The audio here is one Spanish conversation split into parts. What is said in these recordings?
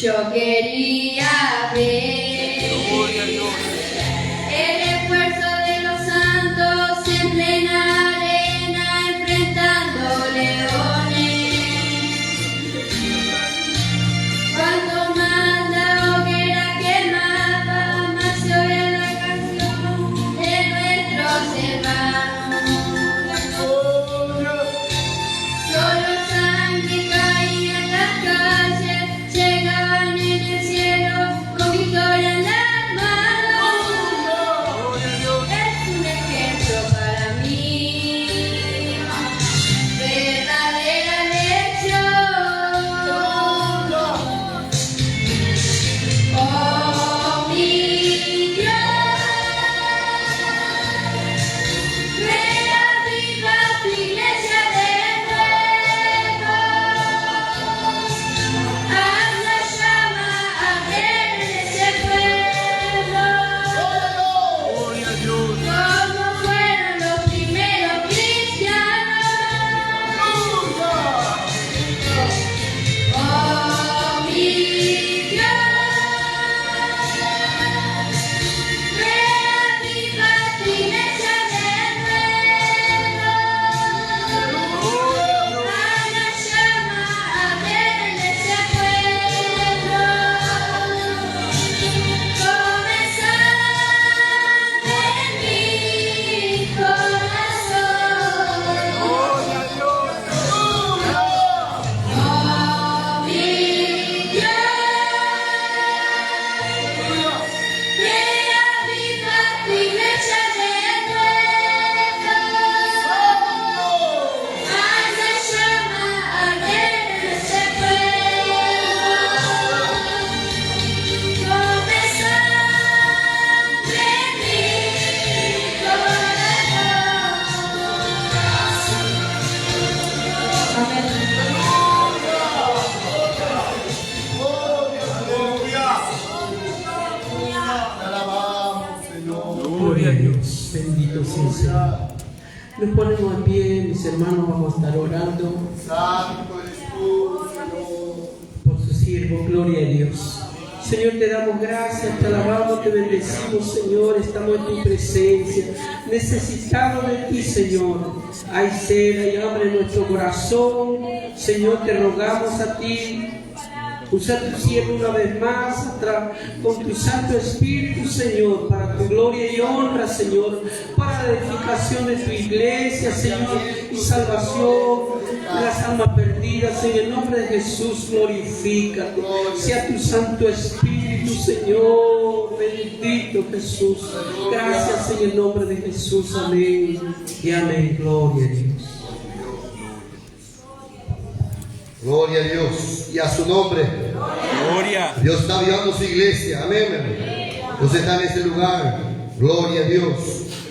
Yo quería ver el esfuerzo de los santos en plena arena enfrentando leones. Cuanto más la hoguera quemaba, más se oía la canción de nuestros hermanos. Solo sangre caía en las calles, llegaban en el cielo con victoria en las manos. Es un ejemplo para mí, verdadera lección. Oh, mi Dios, reaviva tu iglesia de nuevo. Haz la llama arder en ese pueblo, como fueron los primeros cristianos. Oh, mi Dios, reaviva tu iglesia de nuevo. Haz la llama arder en ese pueblo, comenzando en mi corazón. Oh, mi Dios, reaviva tu iglesia de nuevo. Haz la llama arder en ese pueblo, comenzando en mi corazón. Amén. Gloria a Dios, bendito sea el Señor. Nos ponemos en pie, mis hermanos, vamos a estar orando Santo eres tú, Señor. por su siervo, gloria a Dios. Señor, te damos gracias, te alabamos, te bendecimos, Señor. Estamos en tu presencia, necesitamos de ti, Señor. Hay sed, hay hambre en nuestro corazón. Señor, te rogamos a ti. Usa tu siervo una vez más con tu Santo Espíritu, Señor, para tu gloria y honra, Señor, para la edificación de tu iglesia, Señor, y salvación de las almas perdidas. En el nombre de Jesús, glorifícate. Sea tu Santo Espíritu, Señor, bendito Jesús. Gracias en el nombre de Jesús, amén y amén. Gloria a Dios. Gloria a Dios y a su nombre. Gloria. Dios está avivando su iglesia. Amén, hermano. Dios está en este lugar. Gloria a Dios.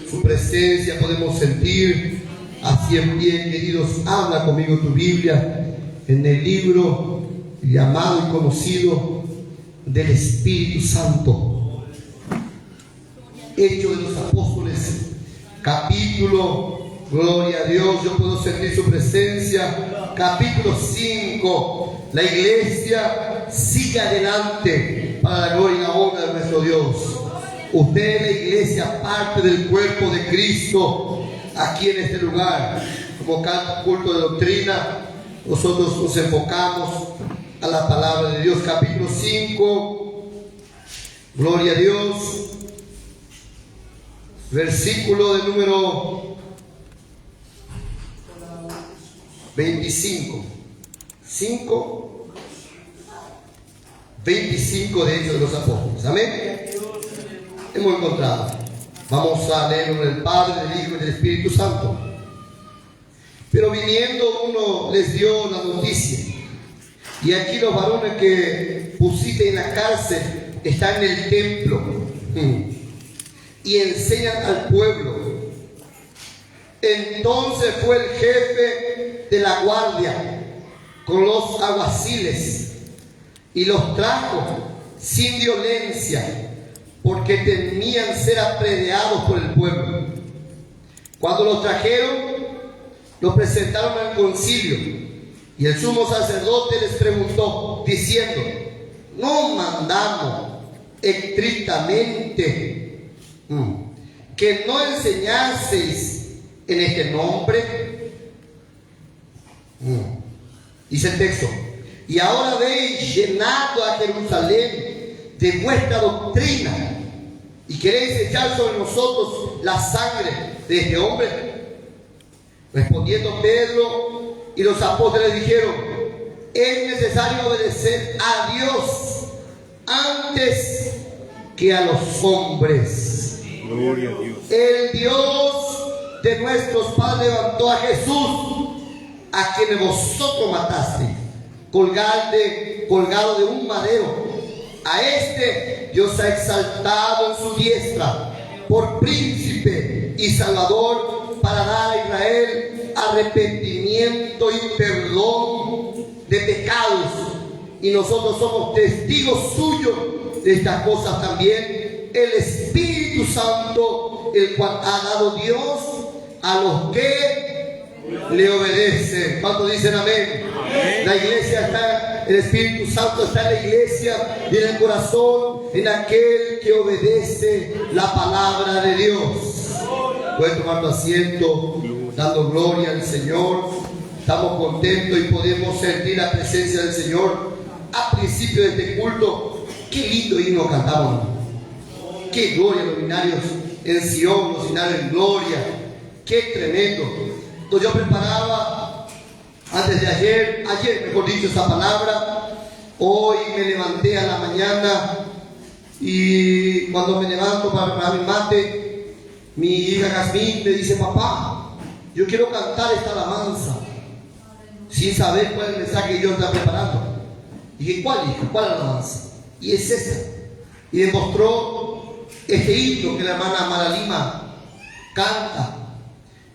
Su presencia podemos sentir. Así en pie, queridos, habla conmigo tu Biblia en el libro llamado y conocido del Espíritu Santo. Hechos de los Apóstoles, capítulo, gloria a Dios, yo puedo sentir su presencia. Capítulo 5, la iglesia sigue adelante para la gloria y la honra de nuestro Dios. Usted, la iglesia, parte del cuerpo de Cristo aquí en este lugar. Como cada culto de doctrina, nosotros nos enfocamos a la palabra de Dios. Capítulo 5, gloria a Dios, versículo de número 25. 25 de Hechos de los Apóstoles. Amén. Hemos encontrado. Vamos a leerlo del Padre, del Hijo y del Espíritu Santo. Pero viniendo uno les dio la noticia. Y aquí los varones que pusiste en la cárcel están en el templo y enseñan al pueblo. Entonces fue el jefe de la guardia con los alguaciles y los trajo sin violencia, porque temían ser apedreados por el pueblo. Cuando los trajeron, los presentaron al concilio, y el sumo sacerdote les preguntó, diciendo: ¿no mandamos estrictamente que no enseñaseis en este nombre? Dice el texto: y ahora habéis llenado a Jerusalén de vuestra doctrina y queréis echar sobre nosotros la sangre de este hombre. Respondiendo Pedro y los apóstoles dijeron: es necesario obedecer a Dios antes que a los hombres. Gloria a Dios. El Dios de nuestros padres levantó a Jesús, a quien vosotros matasteis, colgado de un madero. A este Dios ha exaltado en su diestra por príncipe y salvador, para dar a Israel arrepentimiento y perdón de pecados. Y nosotros somos testigos suyos de estas cosas también. El Espíritu Santo, el cual ha dado Dios a los que le obedecen. ¿Cuántos dicen amén? Amén. La iglesia está, el Espíritu Santo está en la iglesia y en el corazón, en aquel que obedece la palabra de Dios. Pueden tomar tu asiento, dando gloria al Señor. Estamos contentos y podemos sentir la presencia del Señor. A principio de este culto, qué lindo himno cantamos. Qué gloria, los binarios en Sion, los binarios en gloria. Qué tremendo. Entonces yo preparaba antes de ayer mejor dicho, esa palabra. Hoy me levanté a la mañana y cuando me levanto para mi mate, mi hija Jazmín me dice: papá, yo quiero cantar esta alabanza, sin saber cuál es el mensaje que yo estaba preparando. Y dije: ¿cuál, hija? ¿Cuál alabanza? Y es esta. Y me mostró este himno que la hermana Mara Lima canta.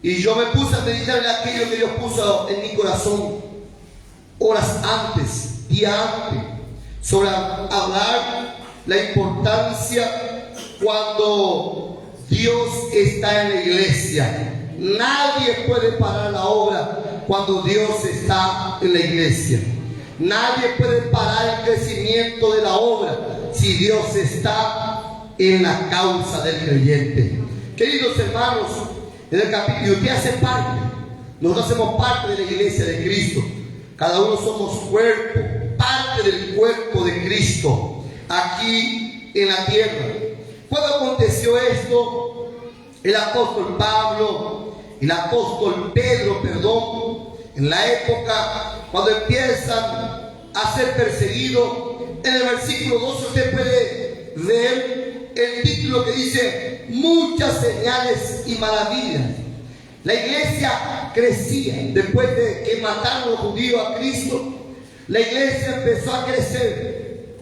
Y yo me puse a meditar en aquello que Dios puso en mi corazón horas antes, día antes, sobre hablar la importancia cuando Dios está en la iglesia. Nadie puede parar la obra cuando Dios está en la iglesia. Nadie puede parar el crecimiento de la obra si Dios está en la causa del creyente. Queridos hermanos, en el capítulo, usted hace parte, nosotros hacemos parte de la iglesia de Cristo. Cada uno somos cuerpo, parte del cuerpo de Cristo aquí en la tierra. Cuando aconteció esto, el apóstol Pablo, el apóstol Pedro, en la época cuando empiezan a ser perseguidos, en el versículo 12 usted puede ver el título que dice: muchas señales y maravillas. La iglesia crecía. Después de que mataron los judíos a Cristo, la iglesia empezó a crecer.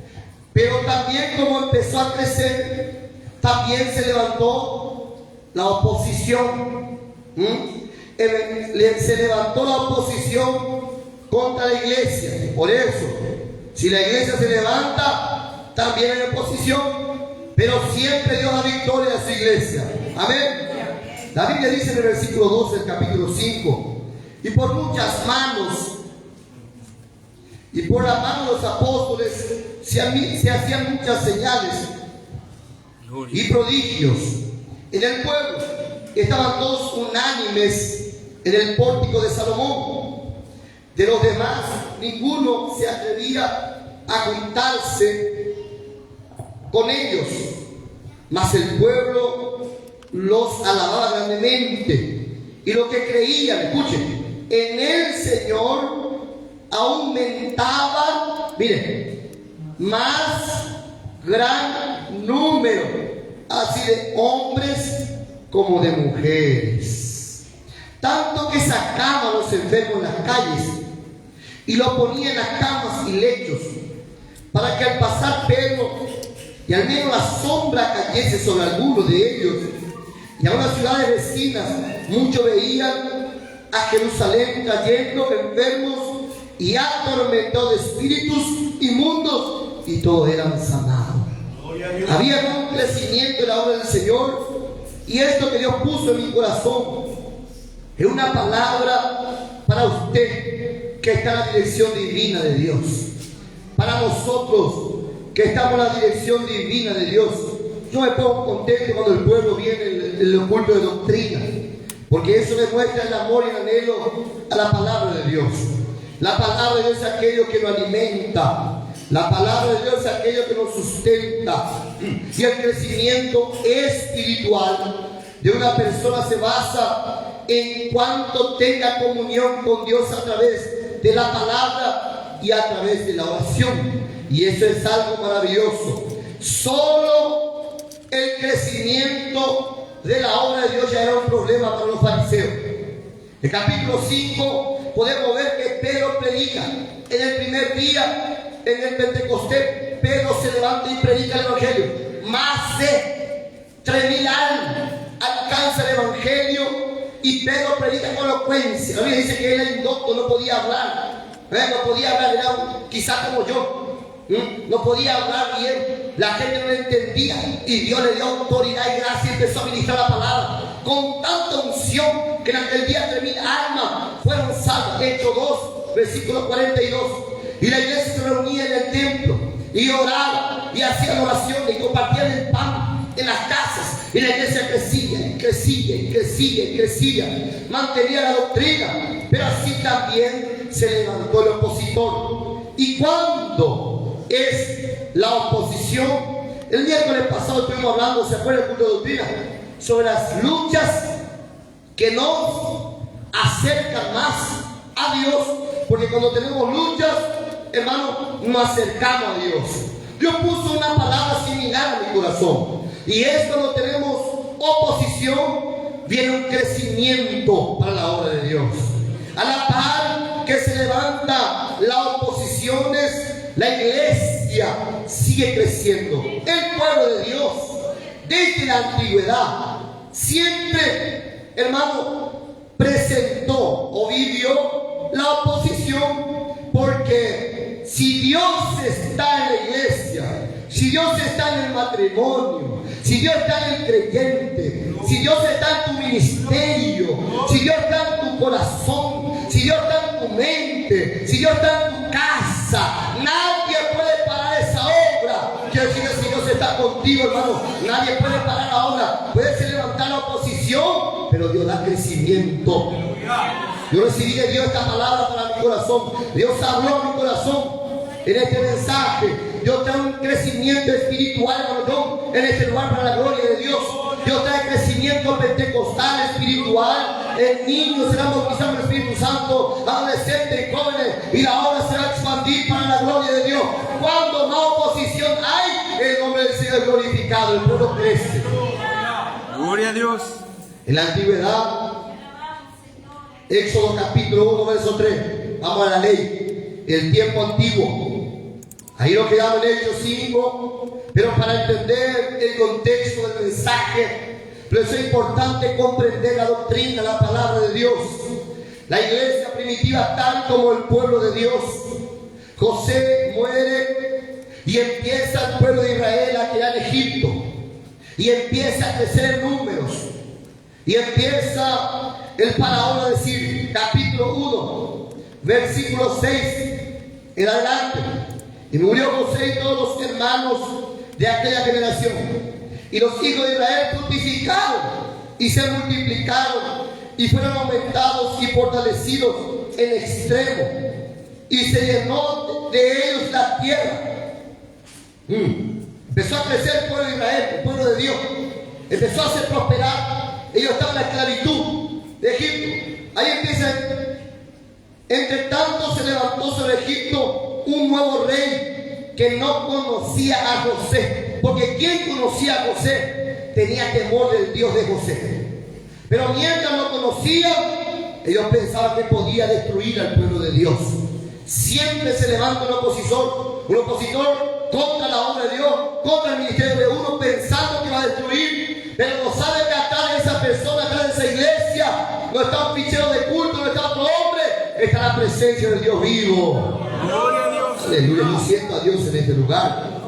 Pero también, como empezó a crecer, también se levantó la oposición. Se levantó la oposición contra la iglesia. Por eso, si la iglesia se levanta, también hay oposición, pero siempre Dios da victoria a su iglesia. Amén. La Biblia dice en el versículo 12 del capítulo 5: y por muchas manos y por la mano de los apóstoles se hacían muchas señales y prodigios en el pueblo. Estaban todos unánimes en el pórtico de Salomón. De los demás, ninguno se atrevía a juntarse con ellos, mas el pueblo los alababa grandemente. Y los que creían, escuchen, en el Señor aumentaban, miren, más gran número, así de hombres como de mujeres, tanto que sacaban a los enfermos en las calles y los ponían en las camas y lechos, para que al pasar Pedro y al menos la sombra cayese sobre alguno de ellos. Y a unas ciudades vecinas muchos veían a Jerusalén cayendo enfermos y atormentados de espíritus inmundos, y todos eran sanados. Había un crecimiento en la obra del Señor. Y esto que Dios puso en mi corazón es una palabra para usted que está en la dirección divina de Dios. Para nosotros que estamos en la dirección divina de Dios. Yo me pongo contento cuando el pueblo viene en el culto de doctrina, porque eso demuestra el amor y el anhelo a la palabra de Dios. La palabra de Dios es aquello que nos alimenta. La palabra de Dios es aquello que nos sustenta. Y el crecimiento espiritual de una persona se basa en cuanto tenga comunión con Dios a través de la palabra y a través de la oración. Y eso es algo maravilloso. Solo el crecimiento de la obra de Dios ya era un problema para los fariseos. En el capítulo 5 podemos ver que Pedro predica. En el primer día, en el Pentecostés, Pedro se levanta y predica el Evangelio. Más de 3.000 almas alcanza el Evangelio y Pedro predica con elocuencia. La Biblia dice que él era indocto, no podía hablar. No podía hablar, era quizás como yo. No podía hablar bien, la gente no le entendía, y Dios le dio autoridad y gracia y empezó a ministrar la palabra con tanta unción que en aquel día 3.000 almas fueron salvas. Hechos 2, versículo 42. Y la iglesia se reunía en el templo y oraba y hacían oraciones y compartían el pan en las casas, y la iglesia crecía, mantenía la doctrina, pero así también se levantó el opositor. ¿Y cuándo es la oposición? El miércoles pasado estuvimos hablando, ¿se acuerdan del culto de doctrina? Sobre las luchas que nos acercan más a Dios, porque cuando tenemos luchas, hermano, nos acercamos a Dios. Dios puso una palabra similar en mi corazón, y es cuando tenemos oposición, viene un crecimiento para la obra de Dios. A la par que se levanta las oposiciones, la iglesia sigue creciendo. El pueblo de Dios, desde la antigüedad, siempre, hermano, presentó o vivió la oposición, porque si Dios está en la iglesia, si Dios está en el matrimonio, si Dios está en el creyente, si Dios está en tu ministerio, si Dios está en tu corazón, si Dios está en tu mente, si Dios está en tu casa, nadie puede parar esa obra que el Señor Nadie puede parar ahora. Puede ser levantar la oposición, pero Dios da crecimiento. Yo recibí de Dios esta palabra para mi corazón. Dios habló a mi corazón en este mensaje. Dios trae un crecimiento espiritual, hermano, en este lugar para la gloria de Dios. Dios trae crecimiento pentecostal, espiritual. En niños serán bautizados en el Espíritu Santo, adolescentes y jóvenes, y la obra se va a expandir para la gloria de Dios. Cuando más oposición hay, el nombre del Señor es glorificado, el pueblo crece. Gloria a Dios. En la antigüedad, Éxodo capítulo 1, verso 3. Vamos a la ley, el tiempo antiguo. Ahí lo quedamos en Hechos 5. Pero para entender el contexto del mensaje, por eso es importante comprender la doctrina, la palabra de Dios. La iglesia primitiva, tal como el pueblo de Dios. José muere y empieza el pueblo de Israel a quedar en Egipto. Y empieza a crecer en números. Y empieza el faraón a decir, capítulo 1, versículo 6 en adelante. Y murió José y todos los hermanos de aquella generación. Y los hijos de Israel fructificaron y se multiplicaron y fueron aumentados y fortalecidos en extremo. Y se llenó de ellos la tierra. Empezó a crecer el pueblo de Israel, el pueblo de Dios. Empezó a hacer prosperar. Ellos estaban en la esclavitud de Egipto. Ahí empieza. Entre tanto se levantó sobre Egipto un nuevo rey que no conocía a José. Porque quien conocía a José tenía temor del Dios de José. Pero mientras no conocían, ellos pensaban que podía destruir al pueblo de Dios. Siempre se levanta un opositor contra la obra de Dios, contra el ministerio de uno, pensando que va a destruir. Pero no sabe que atrás de esa persona, atrás de esa iglesia, no está un fichero de culto, no está otro hombre, está la presencia del Dios vivo. Gloria a Dios. Aleluya, yo siento a Dios en este lugar.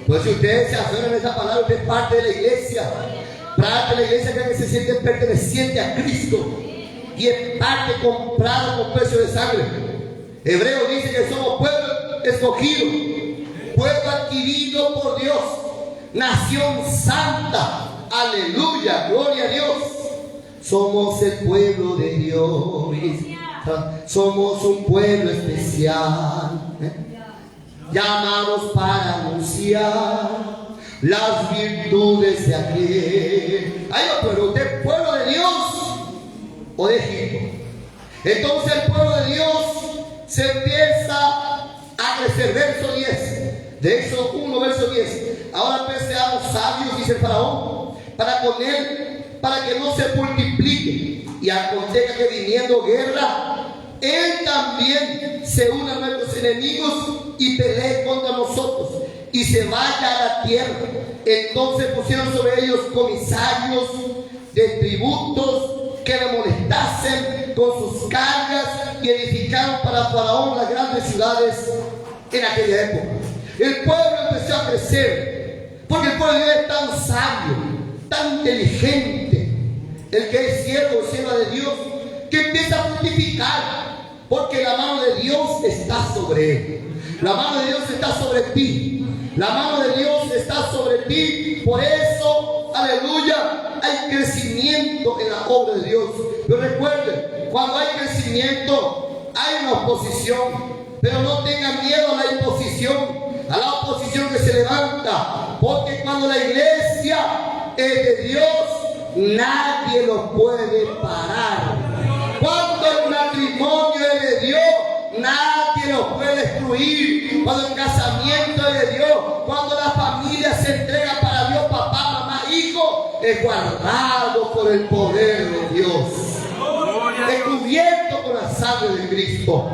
Pues si ustedes se aferran a esta palabra, usted es parte de la iglesia. Parte de la iglesia que se siente perteneciente a Cristo. Y es parte comprada con precio de sangre. Hebreo dice que somos pueblo escogido, pueblo adquirido por Dios, nación santa. Aleluya, gloria a Dios. Somos el pueblo de Dios. Somos un pueblo especial. Llamados para anunciar las virtudes de aquel. Ahí va, pueblo. ¿Usted es pueblo de Dios o de Egipto? Entonces el pueblo de Dios se empieza a crecer. Verso 10 de Éxodo 1, verso 10. Ahora pues seamos sabios, dice el faraón, para con él, para que no se multiplique. Y acontezca que viniendo guerra, él también se une a nuestros enemigos y pelee contra nosotros y se vaya a la tierra. Entonces pusieron sobre ellos comisarios de tributos que le molestasen con sus cargas y edificaron para Faraón las grandes ciudades en aquella época. El pueblo empezó a crecer porque el pueblo de Dios es tan sabio, tan inteligente, el que es siervo o sierva de Dios, que empieza a fructificar. Porque la mano de Dios está sobre él. La mano de Dios está sobre ti. La mano de Dios está sobre ti. Por eso, aleluya, hay crecimiento en la obra de Dios. Pero recuerden, cuando hay crecimiento, hay una oposición. Pero no tengan miedo a la imposición, a la oposición que se levanta. Porque cuando la iglesia es de Dios, nadie lo puede parar. Cuando el matrimonio es de Dios, nadie lo puede destruir. Cuando el casamiento es de Dios, cuando la familia se entrega para Dios, papá, mamá, hijo, es guardado por el poder de Dios, es cubierto con la sangre de Cristo.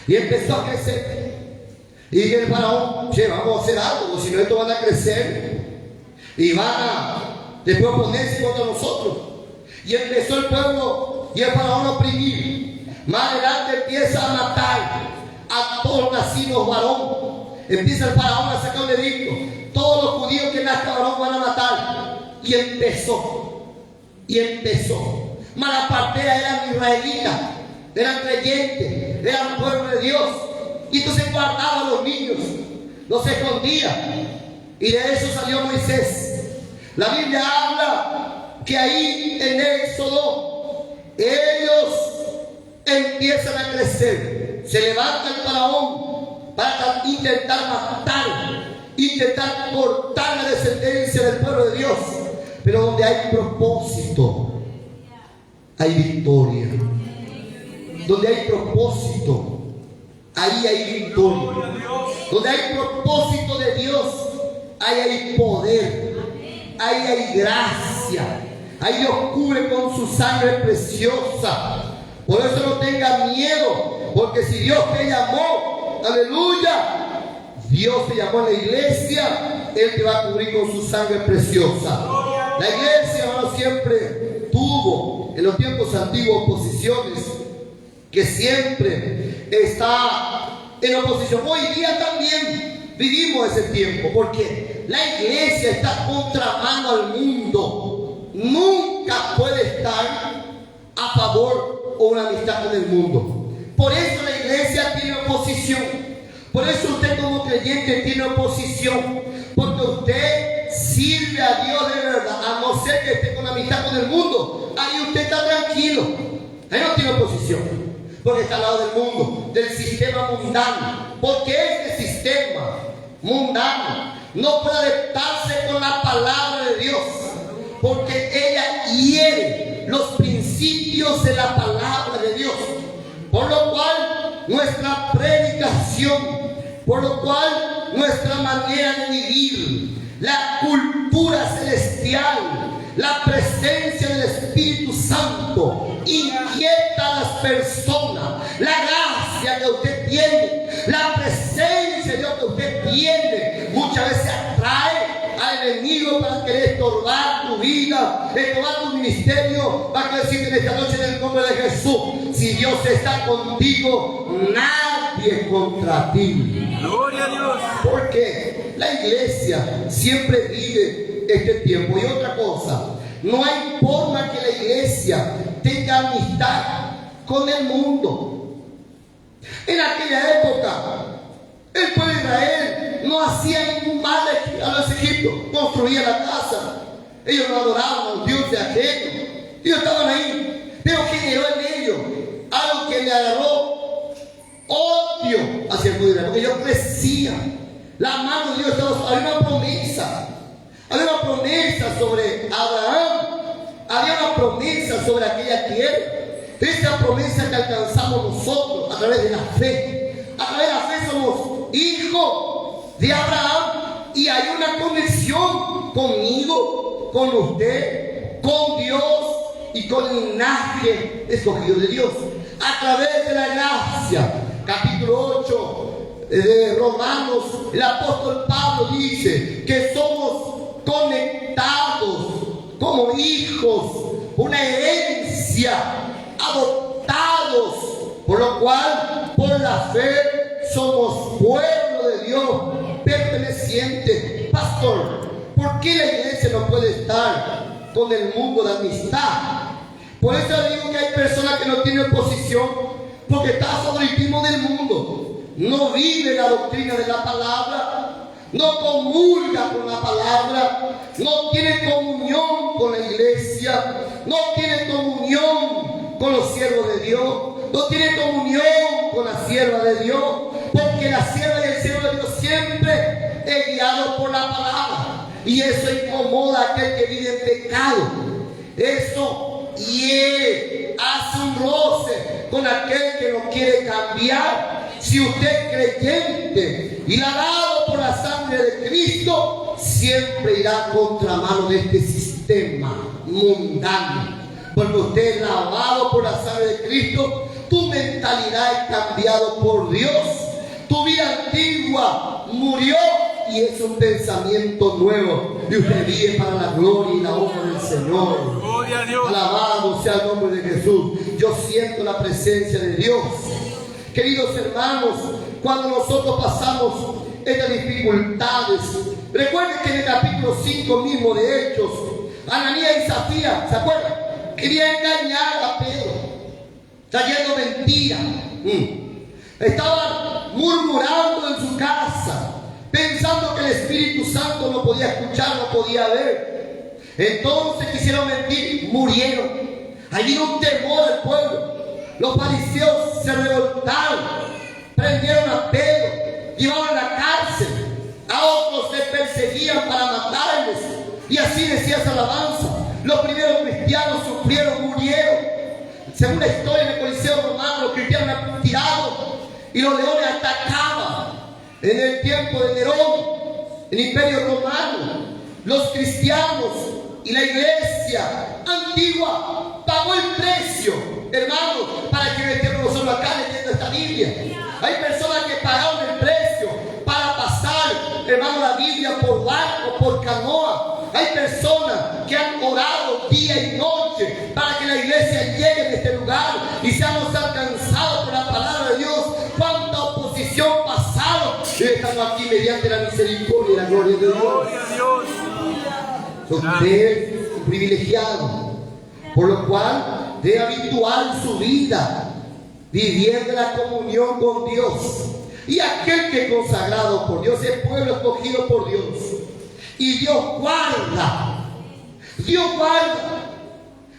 Y empezó a crecer. Y el faraón, che, vamos a hacer algo, si no estos van a crecer y van a después ponerse contra nosotros. Y empezó el pueblo y el faraón a oprimir. Más adelante empieza a matar a todos los nacidos varón. Empieza el faraón a sacar un edicto. Todos los judíos que nazcan varón van a matar. Y empezó. Mas la partera eran israelitas, eran creyentes, eran pueblo de Dios. Y entonces guardaban a los niños, los escondía. Y de eso salió Moisés. La Biblia habla que ahí en Éxodo ellos empiezan a crecer. Se levanta el faraón para intentar matar, intentar cortar la descendencia del pueblo de Dios. Pero donde hay propósito, hay victoria. Donde hay propósito, ahí hay victoria. Donde hay propósito de Dios, ahí hay poder, ahí hay gracia. Ahí Dios cubre con su sangre preciosa. Por eso no tenga miedo, porque si Dios te llamó, aleluya, Dios te llamó a la iglesia, Él te va a cubrir con su sangre preciosa. La iglesia, hermano, siempre tuvo en los tiempos antiguos oposiciones, que siempre está en oposición. Hoy día también vivimos ese tiempo, porque la iglesia está contramano al mundo. Nunca puede estar a favor o una amistad con el mundo. Por eso la iglesia tiene oposición. Por eso usted como creyente tiene oposición, porque usted sirve a Dios de verdad, a no ser que esté con amistad con el mundo. Ahí usted está tranquilo, ahí no tiene oposición, porque está al lado del mundo, del sistema mundano. Porque este sistema mundano no puede adaptarse con la palabra de Dios, porque ella hiere los principios de la palabra de Dios. Por lo cual nuestra predicación, por lo cual nuestra manera de vivir, la cultura celestial, la presencia del Espíritu Santo inquieta a las personas. La gracia que usted tiene, la presencia de Dios que usted tiene, muchas veces atrae al enemigo para querer estorbar tu vida, estorbar tu ministerio. Va a decirte en esta noche en el nombre de Jesús: si Dios está contigo, nadie contra ti. Gloria a Dios. Porque la iglesia siempre vive este tiempo. Y otra cosa, no hay forma que la iglesia tenga amistad con el mundo. En aquella época, el pueblo de Israel no hacía ningún mal a los egipcios. Construían la casa, ellos no adoraban a los dioses ajenos, ellos estaban ahí. Pero generó en ellos algo que le agarró odio hacia el pueblo de Israel, porque ellos crecían. La mano de Dios estaba, había una promesa sobre Abraham, había una promesa sobre aquella tierra. Esa promesa que alcanzamos nosotros a través de la fe. A través de la fe somos hijos de Abraham, y hay una conexión conmigo, con usted, con Dios y con el linaje escogido de Dios a través de la gracia. Capítulo 8 de Romanos, el apóstol Pablo dice que somos conectados como hijos, una herencia, adoptados, por lo cual por la fe somos pueblo de Dios, perteneciente. Pastor, ¿por qué la iglesia no puede estar con el mundo de amistad? Por eso digo que hay personas que no tienen oposición, porque está a favoritismo del mundo. No vive la doctrina de la palabra, no comulga con la palabra, no tiene comunión con la iglesia, no tiene comunión con los siervos de Dios, no tiene comunión con la sierva de Dios, porque la sierva y el siervo de Dios siempre es guiado por la palabra, y eso incomoda a aquel que vive en pecado. Eso hace un roce con aquel que no quiere cambiar. Si usted es creyente y lavado por la sangre de Cristo, siempre irá contra mano de este sistema mundano. Porque usted es lavado por la sangre de Cristo, tu mentalidad es cambiado por Dios. Tu vida antigua murió y es un pensamiento nuevo. Y usted vive para la gloria y la honra del Señor. Gloria a Dios. Alabado sea el nombre de Jesús. Yo siento la presencia de Dios. Queridos hermanos, cuando nosotros pasamos estas dificultades, recuerden que en el capítulo 5 mismo de Hechos, Ananías y Zafira, ¿se acuerdan? Querían engañar a Pedro, trayendo mentiras. Estaban murmurando en su casa, pensando pensando que el Espíritu Santo no podía escuchar, no podía ver. Entonces quisieron mentir, murieron. Allí vino un temor al pueblo. Los fariseos se revoltaron, prendieron a Pedro, llevaron a la cárcel. A otros se perseguían para matarles. Y así decía esa alabanza. Los primeros cristianos sufrieron, murieron. Según la historia en el Coliseo Romano, los cristianos eran tirados y los leones atacaban. En el tiempo de Nerón, el Imperio Romano, los cristianos y la iglesia antigua pagó el precio, hermanos, para que estemos nosotros acá leyendo esta Biblia. Hay personas que pagaron el precio para pasar, hermano, la Biblia por barco, por canoa. Hay personas que han orado día y noche para que la iglesia llegue en este lugar y seamos alcanzados por la palabra de Dios. Cuánta oposición pasaron y estamos aquí mediante la misericordia y la gloria de Dios. Gloria a Dios. Usted es un privilegiado, por lo cual debe habituar su vida viviendo la comunión con Dios. Y aquel que es consagrado por Dios es pueblo escogido por Dios. Y Dios guarda. Dios guarda.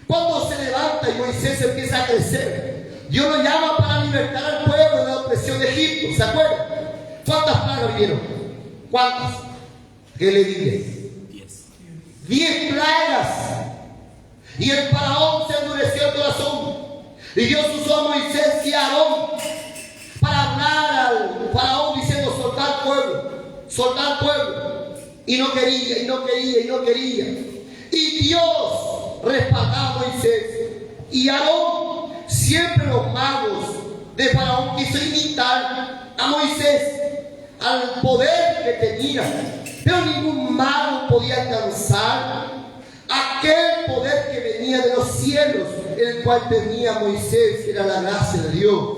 Cuando se levanta y Moisés empieza a crecer, Dios lo llama para libertar al pueblo de la opresión de Egipto. ¿Se acuerdan? ¿Cuántas plagas vinieron? ¿Cuántas? ¿Qué le dije? 10 plagas. Y el faraón se endureció el corazón. Y Dios usó a Moisés y a Aarón para hablar al faraón diciendo: soltar pueblo, soltar pueblo. Y no quería, y no quería, y no quería. Y Dios respaldaba a Moisés y Aarón. Siempre los magos de faraón quiso imitar a Moisés, al poder que tenía. Pero ningún mago podía alcanzar aquel poder que venía de los cielos, el cual tenía Moisés, que era la gracia de Dios.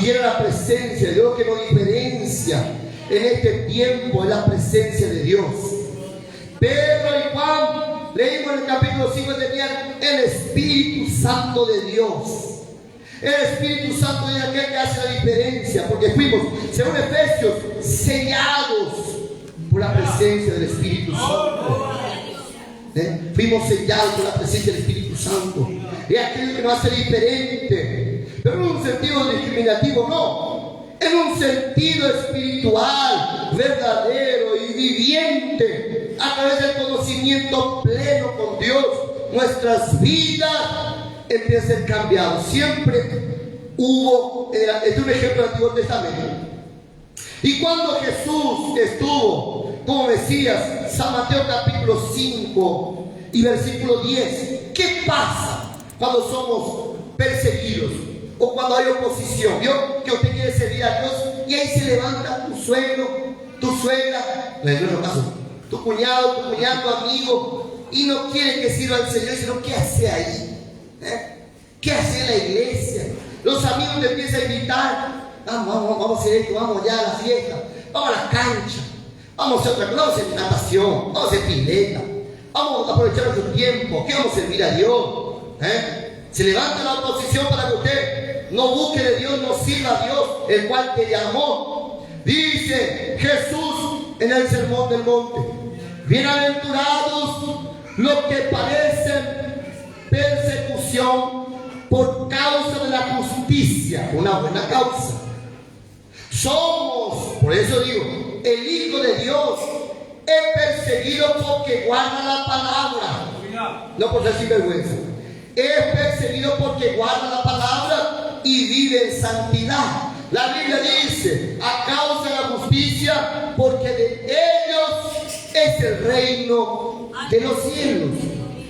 Y era la presencia de Dios. Que nos diferencia en este tiempo es la presencia de Dios. Pedro y Juan, leímos en el capítulo 5, tenían el Espíritu Santo de Dios. El Espíritu Santo es aquel que hace la diferencia, porque fuimos, según Efesios, sellados por la presencia del Espíritu Santo. Fuimos sellados por la presencia del Espíritu Santo. Es aquel que nos hace diferente, pero no en un sentido discriminativo, no. En un sentido espiritual, verdadero y viviente, a través del conocimiento pleno con Dios, nuestras vidas empiezan a ser cambiadas. Siempre hubo, este es un ejemplo del Antiguo Testamento. Y cuando Jesús estuvo como Mesías, San Mateo capítulo 5 y versículo 10, ¿qué pasa cuando somos perseguidos? O cuando hay oposición, ¿vio? Que usted quiere servir a Dios y ahí se levanta tu suegro, tu suegra, en nuestro caso, tu cuñado, amigo, y no quiere que sirva al Señor, sino ¿qué hace ahí? ¿Qué hace en la iglesia? Los amigos te empiezan a invitar: vamos a hacer esto, vamos ya a la fiesta, vamos a la cancha, vamos a hacer otra cosa, vamos a hacer natación, vamos a hacer pileta, vamos a aprovechar nuestro tiempo, ¿qué vamos a servir a Dios? Se levanta la oposición para que usted no busque de Dios, no sirva a Dios, el cual te llamó. Dice Jesús en el Sermón del Monte: bienaventurados los que padecen persecución por causa de la justicia, una buena causa. Somos, por eso digo, el Hijo de Dios es perseguido porque guarda la palabra, no por ser sinvergüenza. Es perseguido porque guarda la palabra y vive en santidad. La Biblia dice: a causa de la justicia, porque de ellos es el reino de los cielos.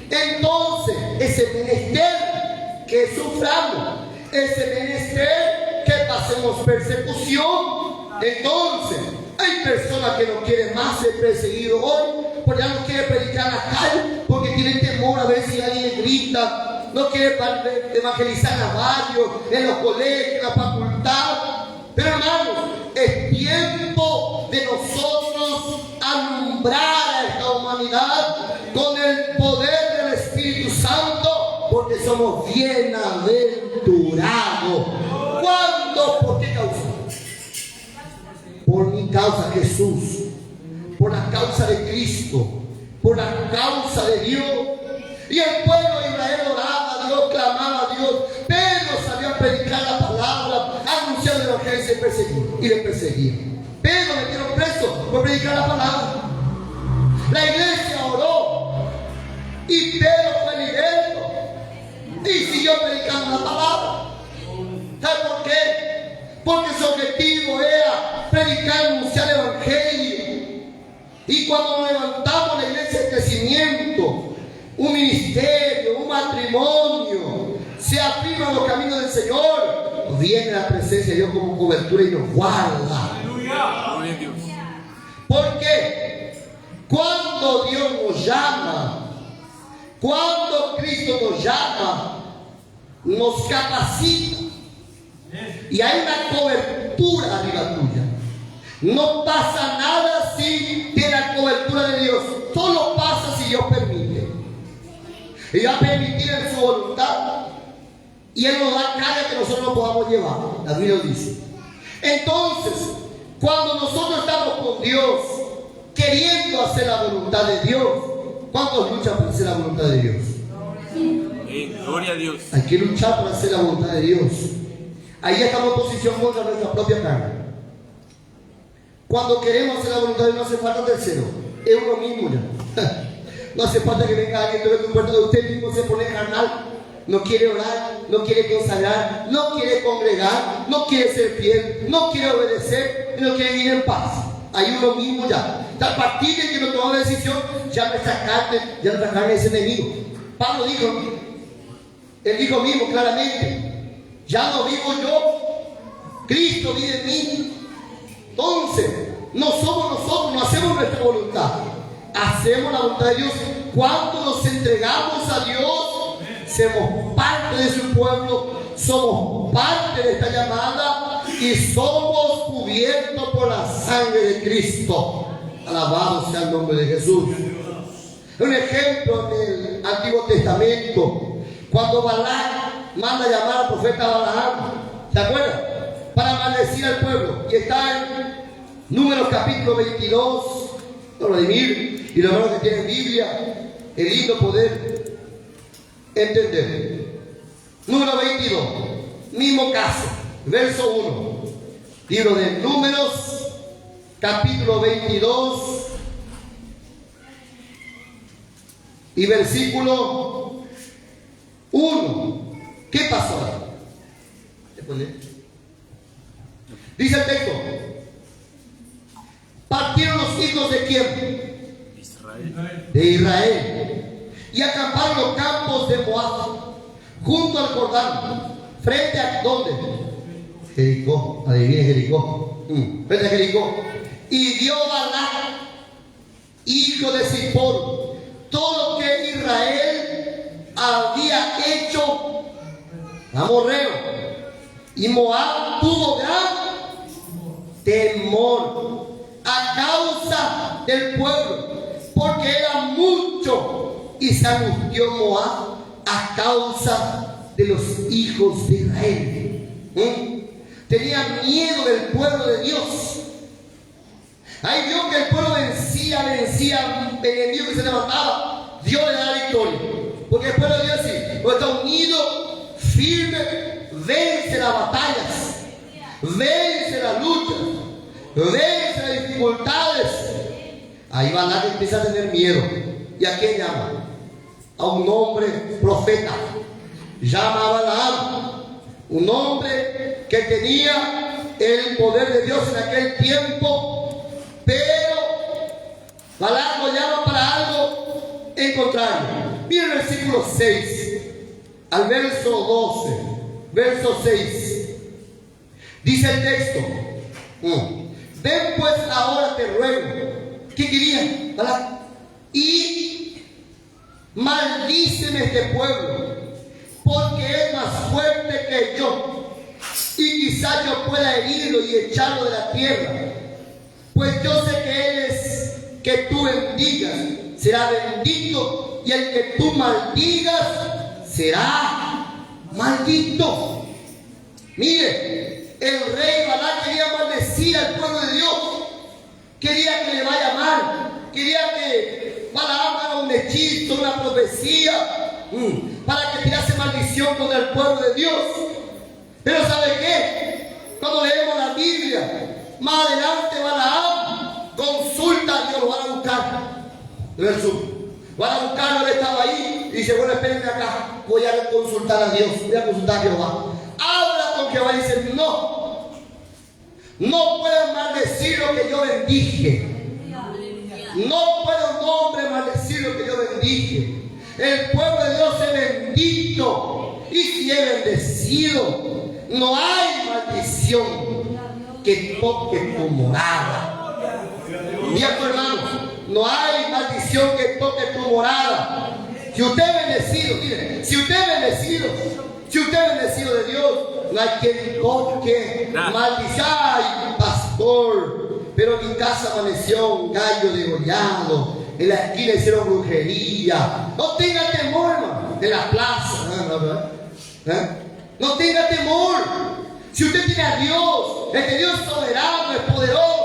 Entonces, ese menester que suframos, ese menester que pasemos persecución. Entonces, hay personas que no quieren más ser perseguidos hoy, porque ya no quieren predicar a la calle, porque tienen temor a ver si alguien les grita. No quiere evangelizar a varios, en los colegios, en la facultad. Pero hermanos, es tiempo de nosotros alumbrar a esta humanidad con el poder del Espíritu Santo, porque somos bienaventurados. ¿Cuándo? ¿Por qué causa? Por mi causa Jesús por la causa de Dios. Y el pueblo de Israel oraba a Dios, clamaba a Dios. Pedro salió a predicar la palabra, a anunciar el evangelio y le perseguían. Pedro metieron preso por predicar la palabra. La iglesia oró y Pedro fue liberto y siguió predicando la palabra. ¿Sabe por qué? Porque su objetivo era predicar, anunciar el evangelio. Y cuando nos levantamos la iglesia de crecimiento, un ministerio, un matrimonio, se afirman los caminos del Señor, viene la presencia de Dios como cobertura y nos guarda. Gloria a Dios. ¿Por qué? Cuando Dios nos llama, cuando Cristo nos llama, nos capacita y hay una cobertura arriba tuya. No pasa nada sin la cobertura de Dios. Solo pasa si Dios permite. Y va a permitir en su voluntad. Y Él nos da carga que nosotros no podamos llevar. La Biblia dice. Entonces, cuando nosotros estamos con Dios, queriendo hacer la voluntad de Dios, ¿cuántos luchan por hacer la voluntad de Dios? Gloria a Dios. Hay que luchar por hacer la voluntad de Dios. Ahí estamos en posición contra nuestra propia carne. Cuando queremos hacer la voluntad de Dios, no hace falta tercero. Es uno mismo ya. No hace falta que venga alguien que toque tu puerta. Usted mismo se pone carnal. No quiere orar, no quiere consagrar, no quiere congregar, no quiere ser fiel, no quiere obedecer y no quiere vivir en paz. Ahí uno mismo ya. A partir de que no toma decisión, ya nuestra carne es enemigo. Pablo dijo, él dijo mismo claramente, ya no vivo yo, Cristo vive en mí. Entonces, no somos nosotros, no hacemos nuestra voluntad, hacemos la voluntad de Dios. Cuando nos entregamos a Dios, somos parte de su pueblo, somos parte de esta llamada y somos cubiertos por la sangre de Cristo. Alabado sea el nombre de Jesús. Un ejemplo en el Antiguo Testamento, cuando Balac manda llamar al profeta Balaam, ¿se acuerdan? Para maldecir al pueblo. Y está en Números capítulo 22. Vladimir y los hermanos que tienen Biblia, es lindo poder entender. Número 22, mismo caso, verso 1. Libro de Números, capítulo 22 y versículo 1. ¿Qué pasó? Dice el texto: partieron los hijos de quién? Israel. De Israel, y acamparon los campos de Moab, junto al Jordán, frente a ¿dónde? Jericó. Adivinen, Jericó. Frente a Jericó. Y dio Balac, hijo de Zippor, todo lo que Israel había hecho amorreo. Y Moab tuvo gran temor a causa del pueblo, porque era mucho, y se angustió Moab a causa de los hijos de Israel. Tenía miedo del pueblo de Dios. Ahí vio que el pueblo vencía el enemigo que se levantaba, Dios le da la victoria, porque el pueblo de Dios sí, cuando está unido, firme, vence las batallas, vence las luchas, vence las dificultades. Ahí Balac empieza a tener miedo. ¿Y a quién llama? A un hombre profeta. Llama a Balaam, un hombre que tenía el poder de Dios en aquel tiempo, pero Balaam lo llama para algo en contrario. Miren el versículo 6 al verso 12, verso 6. Dice el texto: ven pues ahora, te ruego. ¿Qué quería Balaam? Y maldíceme este pueblo, porque es más fuerte que yo, y quizás yo pueda herirlo y echarlo de la tierra. Pues yo sé que él es que tú bendigas, será bendito, y el que tú maldigas será maldito. Mire, el rey Balac quería maldecir al pueblo de Dios, quería que le vaya mal, quería que Balaam haga un hechizo, una profecía, para que tirase maldición contra el pueblo de Dios. Pero ¿sabe qué? Cuando leemos la Biblia, más adelante Balaam consulta a Dios, lo van a buscar. Van a buscarlo, él estaba ahí y dice, bueno, espérenme acá, voy a consultar a Dios, voy a consultar a Jehová. Habla con Jehová y dice, no pueden maldecir lo que yo bendije. No puede un hombre maldecir lo que yo bendije. El pueblo de Dios es bendito y si es bendecido, no hay maldición que toque tu morada. Mira tu hermano, no hay maldición que toque tu morada. Si usted es bendecido, mire, si usted es bendecido de Dios, no hay quien toque maldición. Ay, pastor, pero en mi casa amaneció un gallo degollado, en la esquina hicieron brujería. No tenga temor, hermano, en la plaza. No tenga temor. Si usted tiene a Dios, este Dios soberano, es poderoso.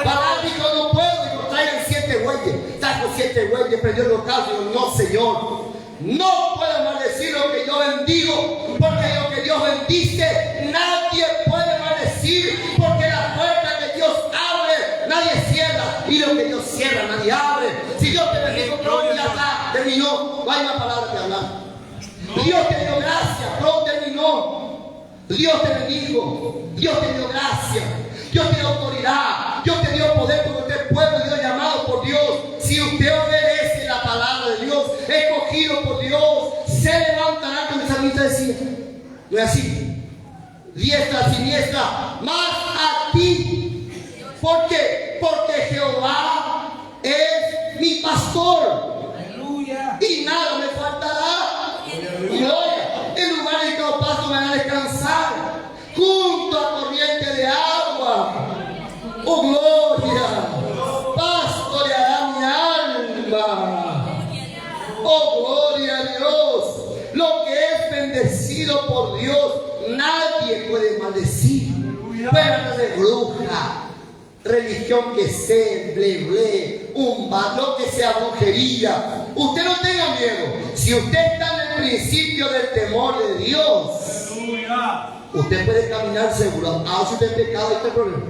Balaam dijo, no puedo, dijo, traigan 7 bueyes. Trajo 7 bueyes, prendió el ocaso. Dijo, no, Señor, no puedo maldecir lo que yo bendigo, porque lo que Dios bendice, nadie puede maldecir, porque la puerta que Dios abre, nadie cierra, y lo que Dios cierra, nadie abre. Si Dios te bendijo, pronto ya está, terminó, no hay más palabras que hablar. Dios te dio gracia, pronto terminó. Dios te bendijo, Dios te dio gracia, Dios te dio autoridad, Dios te dio poder porque usted es pueblo de Dios llamado por Dios. Si usted obedece la palabra de Dios, escogido por Dios, se levantará, como el salmista decía. No es así. Diestra, siniestra, más a ti. ¿Por qué? Porque Jehová es mi pastor. Aleluya. Y nada me faltará. Gloria. En lugar de que los pastos me van a descansar junto a corriente de agua. Oh, gloria. Pastoreará mi alma. Oh, gloria a Dios. Lo que es bendecido por Dios, nadie puede maldecir. Pueblo de bruja, religión que sea, ble, lo que sea brujería. Usted no tenga miedo. Si usted está en el principio del temor de Dios, usted puede caminar seguro. Ahora si usted es pecado, este es el problema.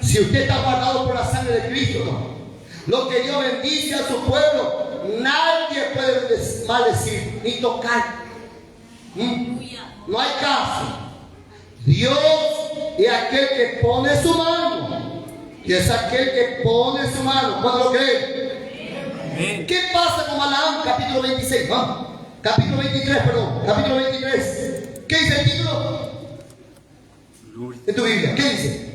Si usted está guardado por la sangre de Cristo, no. Lo que Dios bendice a su pueblo, nadie puede maldecir ni tocar. No hay caso. Dios es aquel que pone su mano. Y es aquel que pone su mano. ¿Cuándo lo cree? ¿Qué pasa con Balaam? Capítulo 26. Capítulo 23, perdón. Capítulo 23. ¿Qué dice el título? En tu Biblia. ¿Qué dice?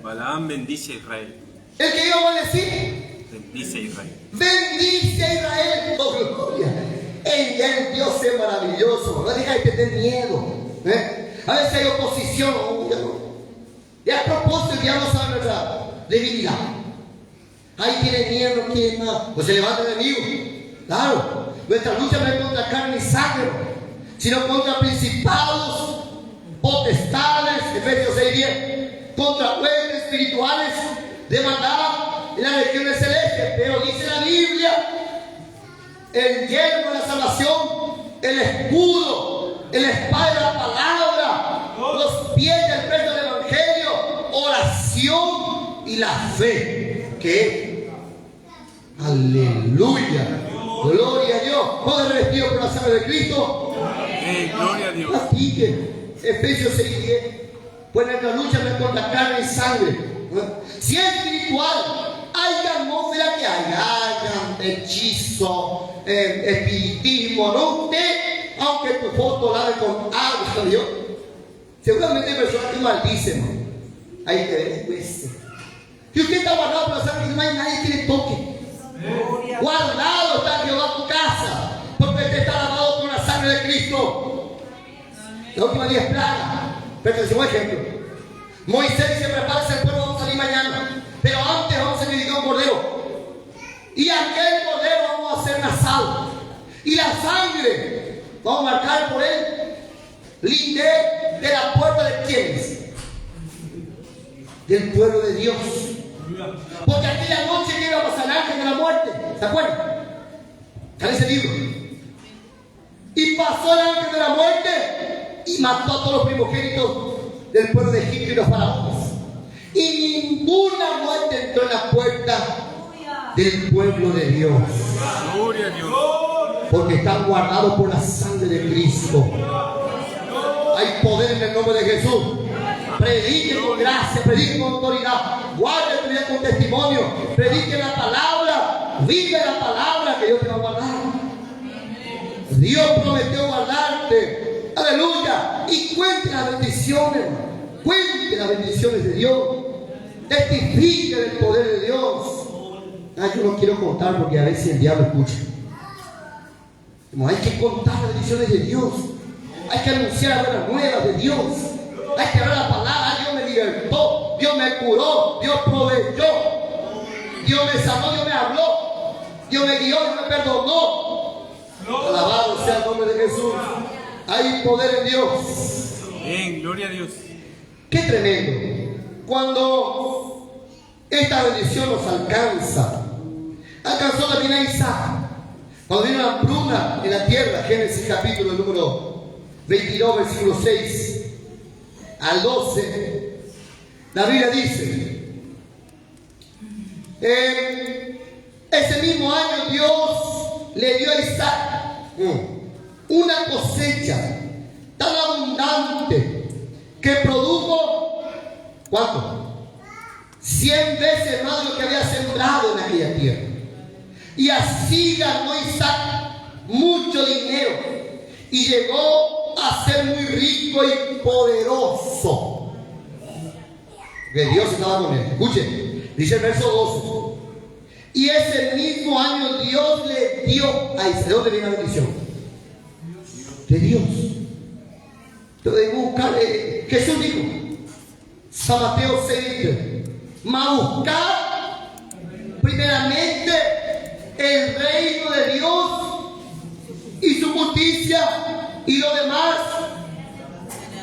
Balaam bendice a Israel. ¿El que iba a maldecir? Bendice a Israel. Bendice a Israel. Oh, gloria. El Dios es maravilloso. No deja de tener miedo. A veces hay oposición. Y a propósito, el diablo sabe nuestra debilidad. Ahí tiene miedo, no quiere nada. Pues se levanta el enemigo. Claro. Nuestra lucha no es contra carne y sangre, sino contra principados, potestades, Efesios 6:10, contra huestes espirituales de maldad en las regiones celestes. Pero dice la Biblia, el yelmo de la salvación, el escudo, el espada de la palabra, los pies del preso del evangelio, oración y la fe. ¿Qué? Aleluya. Gloria a Dios. Poder revestido por la sangre de Cristo. Gloria a Dios. Platique. Efesios 6:10. Pues nuestra lucha no es contra carne y sangre. Si es espiritual, hay atmósfera que hay hechizo, espiritismo, ¿no? Usted, aunque tu foto la ve con algo, ¿no? Seguramente hay personas que maldicen, ¿no? Ahí te ves, pues. Si usted está guardado por la sangre, no hay nadie que le toque. Guardado está Jehová tu casa, porque usted está lavado por la sangre de Cristo. La última 10 plagas. Pero te un ejemplo. Moisés dice: prepárese el pueblo, vamos a salir mañana. Pero antes vamos a sacrificar un cordero. Y aquel cordero vamos a hacer un asado. Y la sangre vamos a marcar por él lindel de la puerta de quienes, del pueblo de Dios. Porque aquella noche que iba a pasar el ángel de la muerte, ¿Se acuerdan? Está en ese libro. Y pasó el ángel de la muerte y mató a todos los primogénitos del pueblo de Egipto y los faraones. Y ninguna muerte entró en la puerta del pueblo de Dios, Gloria a Dios. porque están guardados por la sangre de Cristo. Hay poder en el nombre de Jesús. Predique con gracia, predique con autoridad, guarde tu vida con testimonio, predique la palabra, vive la palabra que Dios te va a guardar. Dios prometió guardarte, aleluya, y cuente las bendiciones, cuente las bendiciones de Dios, testifique del poder de Dios. Yo no quiero contar porque a veces el diablo escucha. Hay que contar las bendiciones de Dios, hay que anunciar las buenas nuevas de Dios. Hay que hablar la palabra. Dios me libertó, Dios me curó, Dios proveyó, Dios me sanó, Dios me habló, Dios me guió, Dios me perdonó. Alabado sea el nombre de Jesús. Hay poder en Dios. Bien, gloria a Dios. Qué tremendo. Cuando esta bendición nos alcanza, alcanzó también a Isaac. Cuando vino la hambruna en la tierra, Génesis capítulo número 22, versículo 6 al 12, la Biblia dice, ese mismo año Dios le dio a Isaac una cosecha tan abundante que produjo, ¿cuánto? 100 veces más de lo que había sembrado en aquella tierra. Y así ganó Isaac mucho dinero y llegó a ser muy rico y poderoso. Que Dios estaba con él. Escuchen, dice el verso 12. Y ese mismo año Dios le dio a Isaac. ¿De dónde viene la bendición? De Dios. Entonces buscar, Jesús dijo, San Mateo 6, mas buscar primeramente el reino de Dios y su justicia, y lo demás,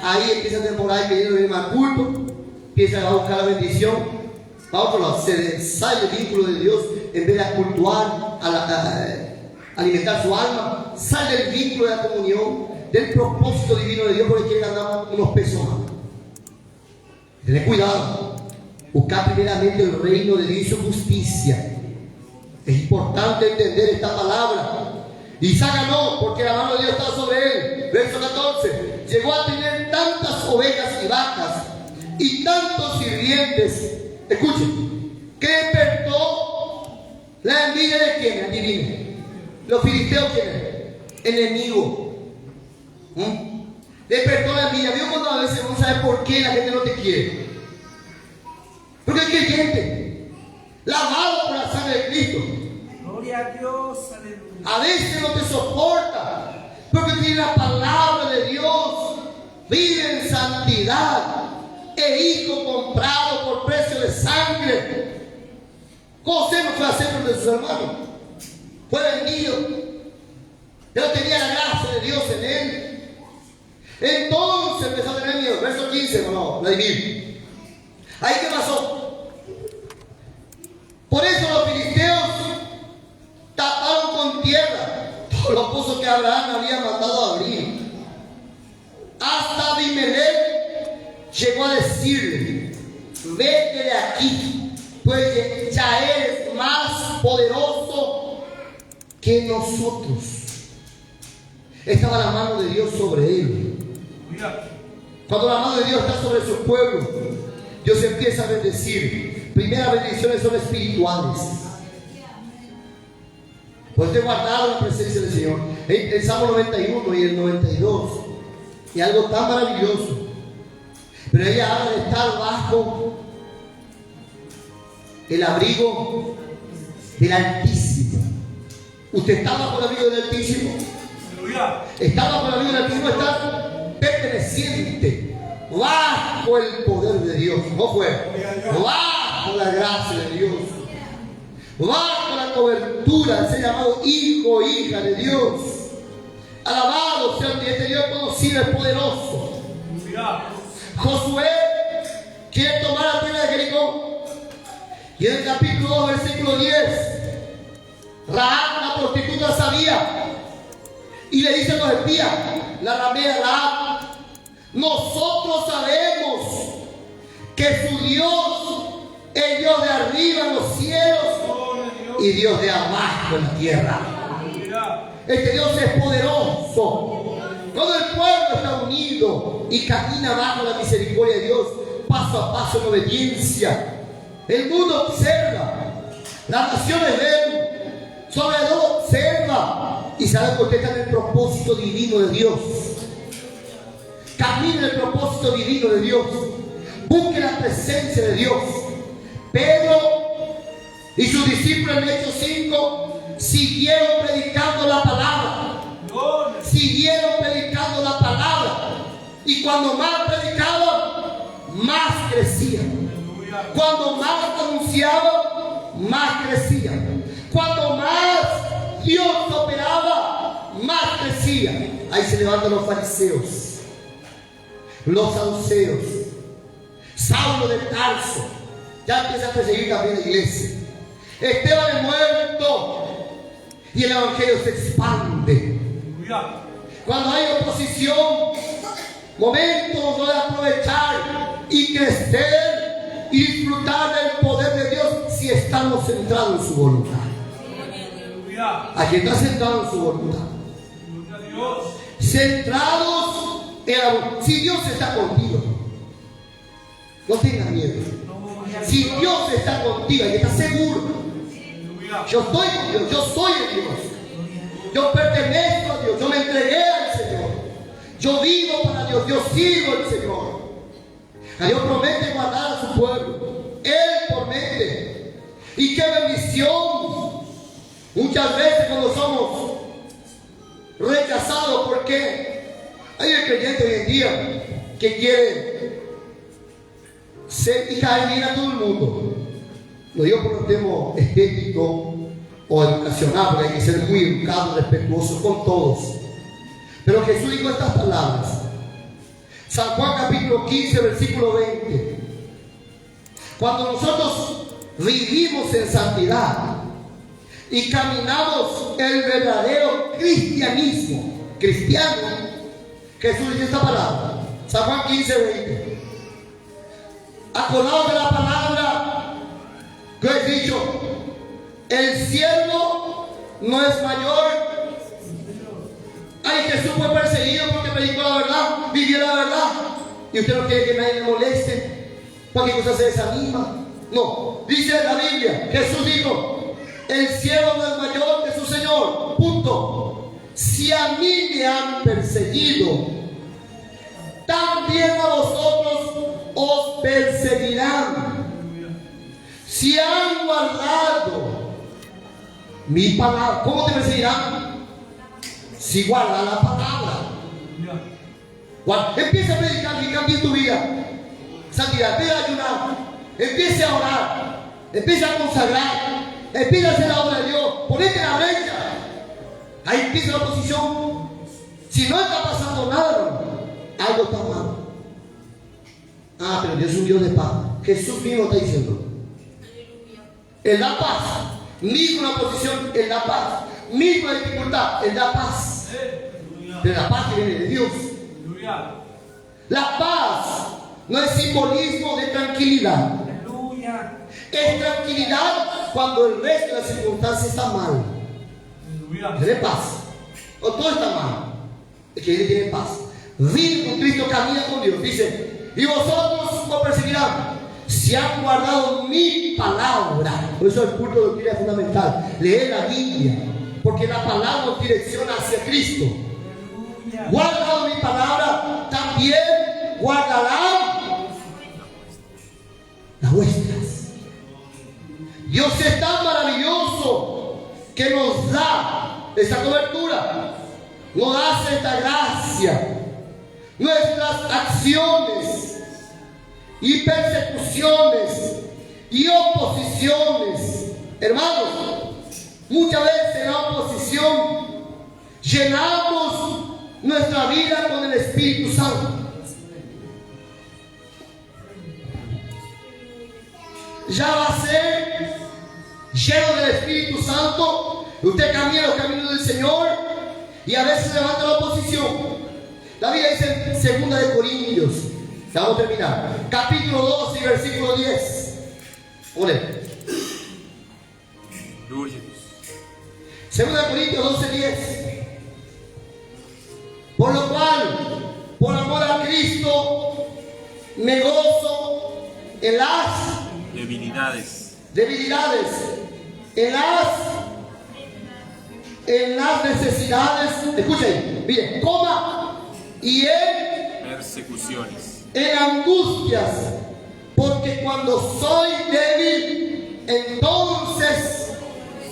ahí empieza a temporada que viene más culto, empieza a buscar la bendición. A otro lado, se sale el vínculo de Dios en vez de cultuar, alimentar su alma, sale el vínculo de la comunión, del propósito divino de Dios, porque quiere ganar unos pesos más. Tened cuidado, buscar primeramente el reino de Dios y su justicia. Es importante entender esta palabra. Isaac ganó porque la mano de Dios estaba sobre él. Verso 14. Llegó a tener tantas ovejas y vacas y tantos sirvientes. Escuchen. Que despertó la envidia de quién, adivinen. Los filisteos, ¿quién? Enemigo. Despertó la envidia. Vio cuando a veces no sabe por qué la gente no te quiere. Porque es creyente, lavado por la sangre de Cristo. Gloria a Dios, aleluya. A veces no te soporta porque tiene la palabra de Dios, vive en santidad, es hijo comprado por precio de sangre. José no fue a hacer de sus hermanos, fue vendido, pero tenía la gracia de Dios en él. Entonces empezó a tener miedo. Verso 15, no, Vladimir. ¿Ahí qué pasó? Por eso los filisteos taparon con tierra todos los pozos que Abraham había mandado a abrir. Hasta Abimelech llegó a decirle: vete de aquí, pues ya eres más poderoso que nosotros. Estaba la mano de Dios sobre él. Cuando la mano de Dios está sobre su pueblo, Dios empieza a bendecir. Primeras bendiciones son espirituales. Pues te guardado la presencia del Señor. El Salmo 91 y el 92. Y algo tan maravilloso. Pero ella habla de estar bajo el abrigo del Altísimo. ¿Usted está bajo el abrigo del Altísimo? Está bajo el abrigo del Altísimo, está perteneciente, bajo el poder de Dios. No fue, bajo la gracia de Dios, bajo la cobertura de ser llamado hijo o hija de Dios. Alabado sea el Dios. Este Dios conocido, es poderoso. Josué quiere tomar la tierra de Jericó, y en el capítulo 2, versículo 10, Rahab, la prostituta, sabía. Y le dice a los espías, la ramera Rahab: nosotros sabemos que su Dios es Dios de arriba en los cielos y Dios de abajo en la tierra. Este Dios es poderoso. Todo el pueblo está unido y camina bajo la misericordia de Dios, paso a paso en obediencia. El mundo observa, las naciones ven, sobre todo observa y sabe que está en el propósito divino de Dios. Camina en el propósito divino de Dios. Busque la presencia de Dios. Pedro y sus discípulos en Hechos 5 siguieron predicando la palabra. Siguieron predicando la palabra. Y cuando más predicaban, más crecían. Cuando más anunciaban, más crecían. Cuando más Dios operaba, más crecían. Ahí se levantan los fariseos, los saduceos. Saulo de Tarso ya empieza a perseguir también la iglesia. Esteban es muerto y el evangelio se expande. Cuando hay oposición, momentos de aprovechar y crecer y disfrutar del poder de Dios si estamos centrados en su voluntad. Aquí está centrado en su voluntad. Centrados en la voluntad. Si Dios está contigo, no tengas miedo. Si Dios está contigo y estás seguro, yo estoy con Dios, yo soy de Dios, yo pertenezco a Dios, yo me entregué al Señor, yo vivo para Dios, yo sigo al Señor. Dios promete guardar a su pueblo, Él promete. Y qué bendición. Muchas veces cuando somos rechazados, porque hay el creyente hoy en día que quiere ser y caer bien a todo el mundo. Lo digo por un tema estético o educacional, porque hay que ser muy educado, respetuoso con todos. Pero Jesús dijo estas palabras. San Juan capítulo 15, versículo 20. Cuando nosotros vivimos en santidad y caminamos el verdadero cristianismo, cristiano, Jesús dice esta palabra. San Juan 15, 20. Acordaos de la palabra que he dicho: el siervo no es mayor. Ay, Jesús fue perseguido porque predicó la verdad, vivió la verdad. Y usted no quiere que nadie le moleste. Cualquier cosa se desanima. No, dice la Biblia, Jesús dijo: el siervo no es mayor que su Señor. Punto. Si a mí me han perseguido, también a vosotros os perseguirán. Si han guardado mi palabra. ¿Cómo te perseguirán? Si guardas la palabra. Empieza a predicar y cambie tu vida. Santidad, empieza a ayunar, empieza a orar, empieza a consagrar, empieza a hacer la obra de Dios, ponete en la brecha. Ahí empieza la oposición. Si no está pasando nada, algo está mal. Ah, pero Dios es un Dios de paz. Jesús mismo está diciendo: Él da paz. Ni con la oposición, Él da paz. Ni con la dificultad, Él da paz. De la paz que viene de Dios. La paz no es simbolismo de tranquilidad. Es tranquilidad cuando el resto de las circunstancias está mal. Tiene paz. O todo está mal. Es que Él tiene paz. Vive con Cristo, camina con Dios. Dice: y vosotros os perseguirán si han guardado mi palabra. Por eso el culto de doctrina es fundamental. Leer la Biblia, porque la palabra nos direcciona hacia Cristo. Guardado mi palabra, también guardarán las vuestras. Dios es tan maravilloso que nos da esta cobertura, nos da esta gracia. Nuestras acciones y persecuciones y oposiciones, hermanos, muchas veces en la oposición llenamos nuestra vida con el Espíritu Santo. Ya va a ser lleno del Espíritu Santo Usted camina los caminos del Señor y a veces levanta la oposición. La Biblia dice en 2 de Corintios, vamos a terminar, capítulo 2 y versículo 10. Ole. Gloria a Dios. 2 de Corintios 12:10. Por lo cual, por amor a Cristo, me gozo en las Debilidades. en las necesidades. Escuchen, miren, coma, y en Persecuciones. angustias, porque cuando soy débil, entonces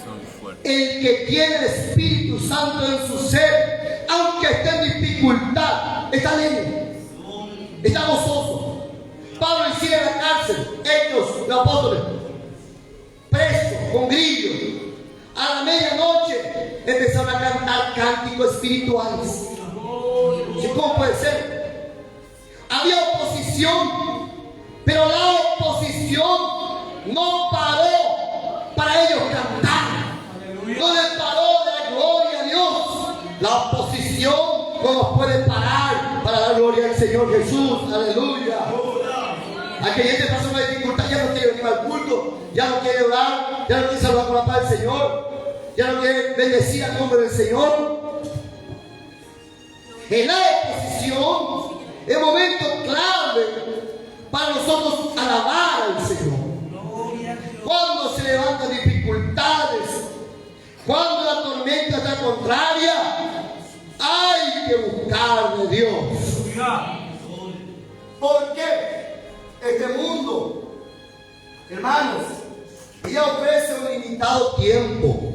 Son fuertes. el que tiene el Espíritu Santo en su ser, aunque esté en dificultad, está alegre, está gozoso. Pablo y Silas en la cárcel, ellos, los apóstoles, presos, con grillos. A la medianoche empezaron a cantar cánticos espirituales. ¿Y cómo puede ser? Había oposición, pero la oposición no paró para ellos cantar. No les paró de la gloria a Dios. La oposición no nos puede parar para dar gloria al Señor Jesús. Aleluya. Aquella gente pasa una dificultad, ya no quiere venir al culto, ya no quiere orar, ya no quiere saludar con la paz del Señor, ya no quiere bendecir al nombre del Señor. En la oposición es momento clave para nosotros alabar al Señor. Cuando se levantan dificultades, cuando la tormenta está contraria, hay que buscar de Dios. ¿Por qué? Este mundo, hermanos, ella ofrece un limitado tiempo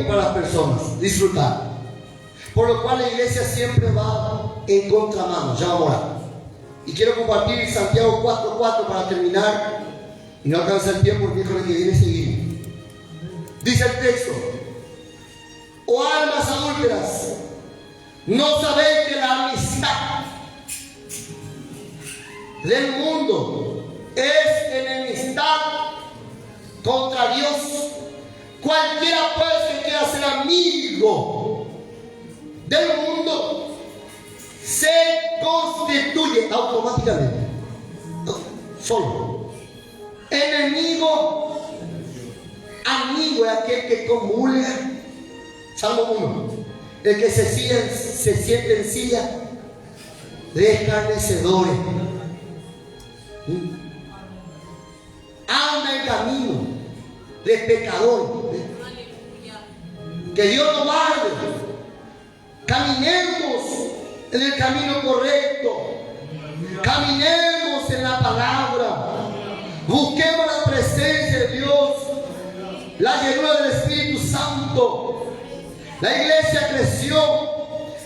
para las personas disfrutar, por lo cual la iglesia siempre va en contramano. Ya vamos a orar. Y quiero compartir Santiago 4:4 para terminar, y no alcanza el tiempo porque es con el que viene seguir. Dice el texto: oh almas adúlteras, ¿no sabéis que la amistad del mundo es enemistad contra Dios? Cualquiera pues que quiera ser amigo del mundo se constituye automáticamente, solo, enemigo. Amigo es aquel que comulga. Salmo 1. El que se siente en silla de escarnecedores. Anda en camino de pecadores. Que Dios nos guarde. Caminemos en el camino correcto. Caminemos en la palabra. Busquemos la presencia de Dios, la llenura del Espíritu Santo. La iglesia creció.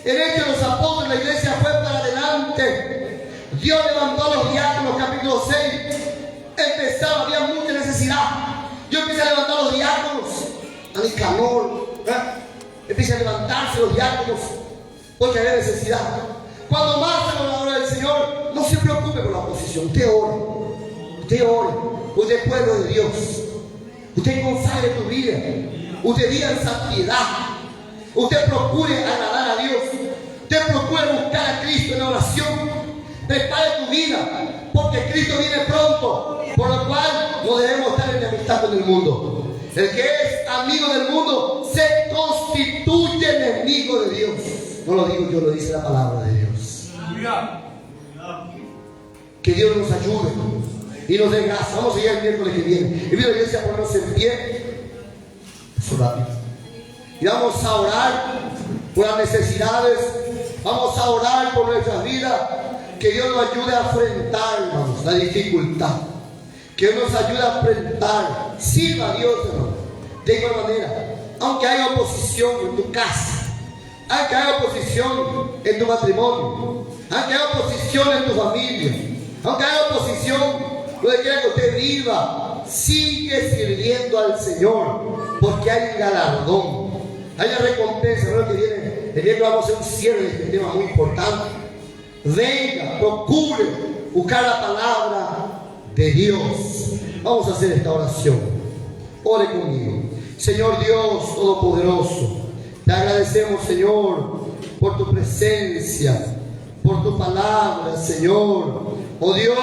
En Hechos de los Apóstoles la iglesia fue para adelante. Dios levantó a los diáconos, capítulo 6. Empezaba, había mucha necesidad. Yo empecé a levantar a los diáconos. A Nicanor, empieza a levantarse los diáconos porque había necesidad. Cuando más haga la obra del Señor, no se preocupe por la oposición. Usted ore, usted es pueblo de Dios. Usted consagre tu vida, usted viva en santidad, usted procure agradar a Dios, usted procure buscar a Cristo en oración. Prepare tu vida, porque Cristo viene pronto, por lo cual no debemos estar en amistad con el mundo. El que es amigo del mundo se constituye enemigo de Dios. No lo digo yo, lo dice la palabra de Dios. Que Dios nos ayude y nos dé gracia. Vamos a seguir el miércoles que viene. Y mira, iglesia, ponernos en pie. Eso rápido. Y vamos a orar por las necesidades. Vamos a orar por nuestras vidas. Que Dios nos ayude a enfrentar, hermanos, la dificultad. Que Dios nos ayude a enfrentar. Sirva a Dios, hermano. De igual manera, aunque haya oposición en tu casa, aunque haya oposición en tu matrimonio, aunque haya oposición en tu familia, aunque haya oposición donde quiera que usted viva, sigue sirviendo al Señor, porque hay un galardón, hay una recompensa. ¿No? Que viene, el día que vamos a hacer un cierre de este tema muy importante. Venga, procure buscar la palabra de Dios. Vamos a hacer esta oración. Ore conmigo. Señor Dios Todopoderoso, te agradecemos, Señor, por tu presencia, por tu palabra, Señor. Oh Dios,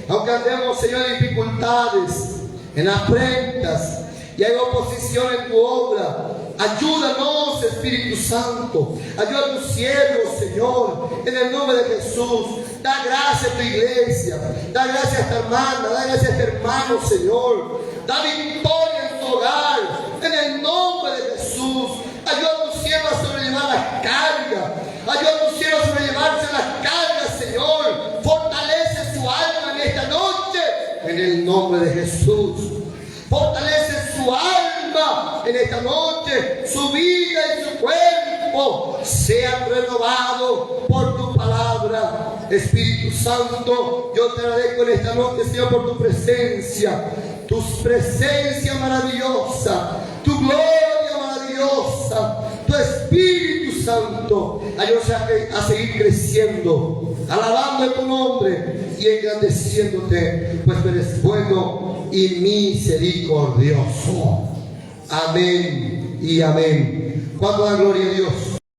aunque andemos, Señor, en dificultades, en afrentas y hay oposición en tu obra, ayúdanos, Espíritu Santo. Ayuda a tus siervos, Señor, en el nombre de Jesús. Da gracia a tu iglesia, da gracia a esta hermana, da gracia a este hermano, Señor. Da victoria en tu hogar, en el nombre de Jesús. Ayuda a tus siervos a sobrellevar las cargas. Ayuda a tus siervos a sobrellevarse las cargas, Señor. Fortalece su alma en esta noche, en el nombre de Jesús. Fortalece su alma en esta noche, su vida y su cuerpo sean renovados por tu palabra. Espíritu Santo, yo te agradezco en esta noche, Señor, por tu presencia maravillosa, tu gloria maravillosa, tu Espíritu Santo. Ayúdanos a seguir creciendo, alabando tu nombre y engrandeciéndote, pues tú eres bueno y misericordioso. Amén y amén. ¿Cuánto da gloria a Dios?